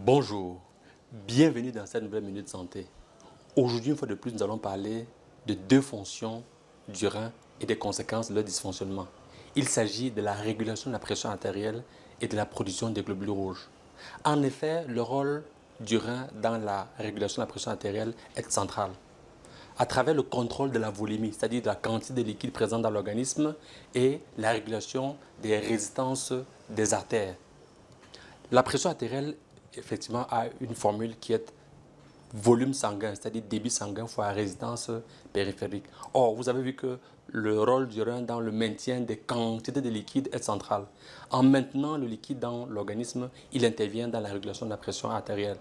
Bonjour, bienvenue dans cette nouvelle Minute Santé. Aujourd'hui, une fois de plus, nous allons parler de deux fonctions du rein et des conséquences de leur dysfonctionnement. Il s'agit de la régulation de la pression artérielle et de la production des globules rouges. En effet, le rôle du rein dans la régulation de la pression artérielle est central. À travers le contrôle de la volémie, c'est-à-dire de la quantité de liquide présent dans l'organisme et la régulation des résistances des artères. La pression artérielle, effectivement, a une formule qui est volume sanguin, c'est-à-dire débit sanguin fois résistance périphérique. Or, vous avez vu que le rôle du rein dans le maintien des quantités de liquide est central. En maintenant le liquide dans l'organisme, il intervient dans la régulation de la pression artérielle.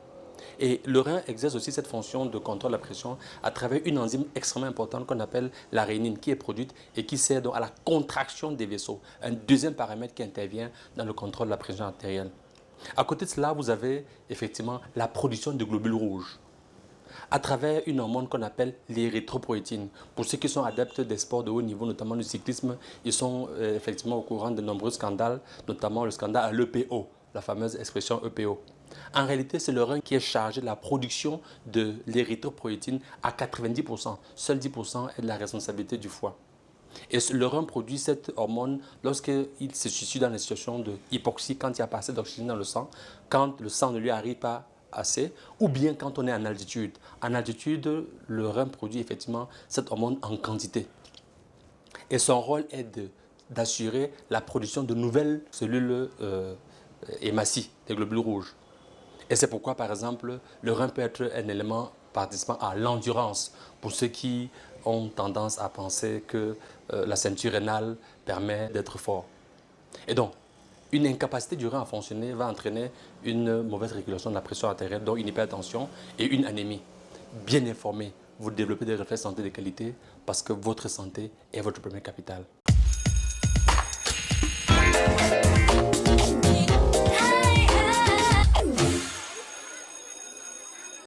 Et le rein exerce aussi cette fonction de contrôle de la pression à travers une enzyme extrêmement importante qu'on appelle la rénine, qui est produite et qui sert donc à la contraction des vaisseaux. Un deuxième paramètre qui intervient dans le contrôle de la pression artérielle. À côté de cela, vous avez effectivement la production de globules rouges à travers une hormone qu'on appelle l'érythropoïétine. Pour ceux qui sont adeptes des sports de haut niveau, notamment du cyclisme, ils sont effectivement au courant de nombreux scandales, notamment le scandale à l'EPO, la fameuse expression EPO. En réalité, c'est le rein qui est chargé de la production de l'érythropoïétine à 90%. Seul 10% est de la responsabilité du foie. Et le rein produit cette hormone lorsqu'il se situe dans une situation de hypoxie, quand il n'y a pas assez d'oxygène dans le sang, quand le sang ne lui arrive pas assez, ou bien quand on est en altitude. En altitude, le rein produit effectivement cette hormone en quantité. Et son rôle est d'assurer la production de nouvelles cellules hématies, des globules rouges. Et c'est pourquoi, par exemple, le rein peut être un élément participant à l'endurance pour ceux qui ont tendance à penser que la ceinture rénale permet d'être fort. Et donc, une incapacité du rein à fonctionner va entraîner une mauvaise régulation de la pression artérielle, donc une hypertension et une anémie. Bien informé, vous développez des réflexes santé de qualité parce que votre santé est votre premier capital.